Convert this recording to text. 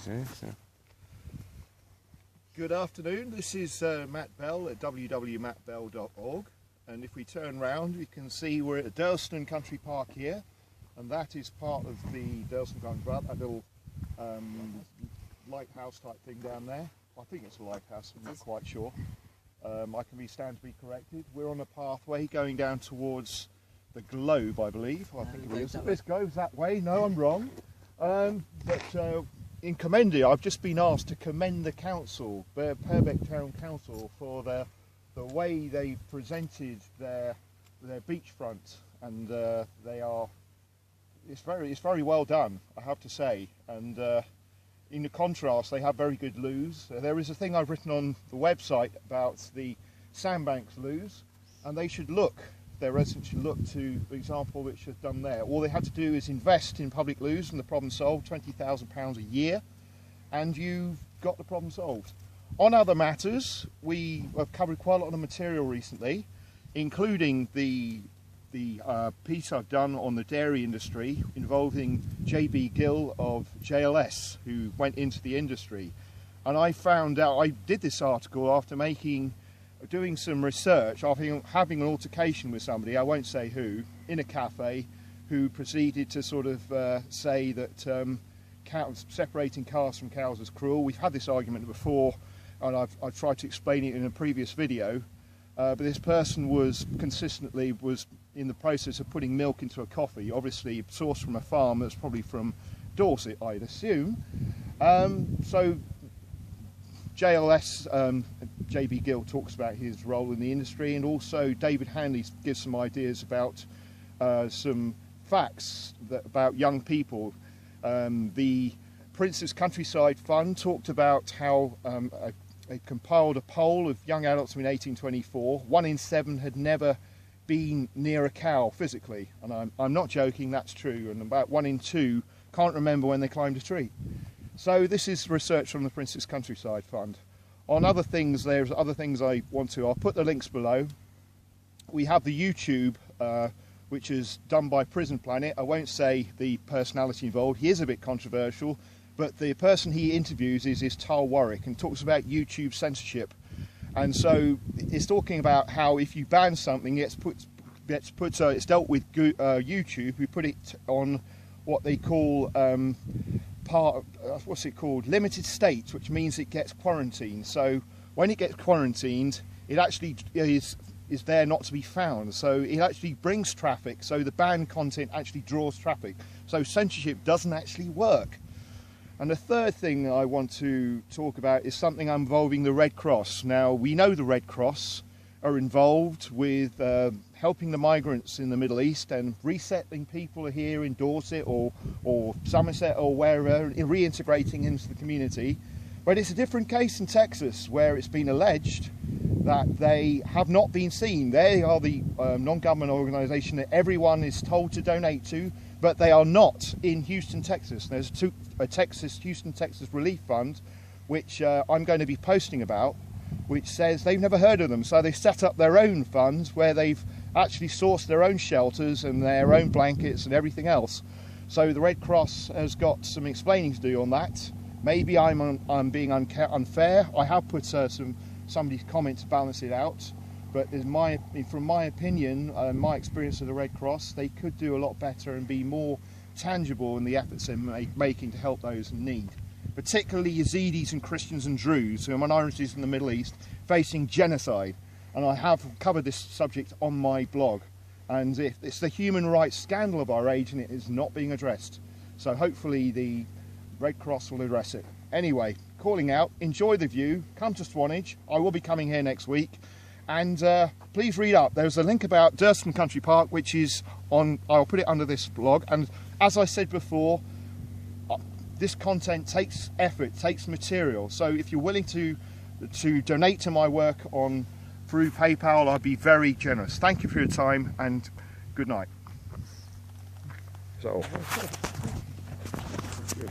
Okay, so. Good afternoon, this is Matt Bell at www.mattbell.org, and if we turn round we can see we're at Durlston Country Park here, and that is part of the Durlston Country Park, a little lighthouse type thing down there. I think it's a lighthouse, I'm not quite sure. I can stand to be corrected. We're on a pathway going down towards the Globe, I believe. I think it is. This goes that way. No, I'm wrong. In commending, I've just been asked to commend the council, the Purbeck Town Council, for the way they presented their beachfront, and it's very well done, I have to say. And in the contrast, they have very good loos. There is a thing I've written on the website about the Sandbanks loos, and their residents should look to the example which is done there. All they had to do is invest in public loos and the problem solved, £20,000 a year, and you've got the problem solved. On other matters, we have covered quite a lot of material recently, including the piece I've done on the dairy industry involving JB Gill of JLS, who went into the industry. And I found out, I did this article after doing some research, after having an altercation with somebody, I won't say who, in a cafe, who proceeded to sort of say that separating calves from cows is cruel. We've had this argument before, and I've tried to explain it in a previous video. But this person was in the process of putting milk into a coffee, obviously sourced from a farm that's probably from Dorset, I'd assume. So JLS, JB Gill talks about his role in the industry, and also David Hanley gives some ideas about some facts about young people. The Prince's Countryside Fund talked about how they compiled a poll of young adults in 1824. 1 in 7 had never been near a cow physically, and I'm not joking, that's true, and about 1 in 2 can't remember when they climbed a tree. So this is research from the Prince's Countryside Fund. On other things, there's other things I'll put the links below. We have the YouTube, which is done by Prison Planet. I won't say the personality involved, he is a bit controversial, but the person he interviews is Tal Warwick, and talks about YouTube censorship. And so it's talking about how if you ban something, it's dealt with YouTube, who put it on what they call limited state, which means it gets quarantined. So when it gets quarantined, it actually is there not to be found. So it actually brings traffic. So the banned content actually draws traffic. So censorship doesn't actually work. And the third thing I want to talk about is something involving the Red Cross. Now, we know the Red Cross are involved with helping the migrants in the Middle East and resettling people here in Dorset or Somerset or wherever, reintegrating into the community. But it's a different case in Texas, where it's been alleged that they have not been seen. They are the non-government organisation that everyone is told to donate to, but they are not in Houston, Texas. There's a Houston, Texas Relief Fund, which I'm going to be posting about, which says they've never heard of them. So they set up their own funds where they've actually sourced their own shelters and their own blankets and everything else. So the Red Cross has got some explaining to do on that. Maybe I'm being unfair. I have put somebody's comment to balance it out. But from my opinion, my experience of the Red Cross, they could do a lot better and be more tangible in the efforts they're making to help those in need. Particularly Yazidis and Christians and Druze, who are minorities in the Middle East, facing genocide. And I have covered this subject on my blog. And it's the human rights scandal of our age, and it is not being addressed. So hopefully the Red Cross will address it. Anyway, calling out, enjoy the view, come to Swanage. I will be coming here next week. And please read up. There's a link about Durlston Country Park, which is I'll put it under this blog. And as I said before, this content takes effort, takes material. So if you're willing to donate to my work through PayPal, I'd be very generous. Thank you for your time, and good night. So. Good.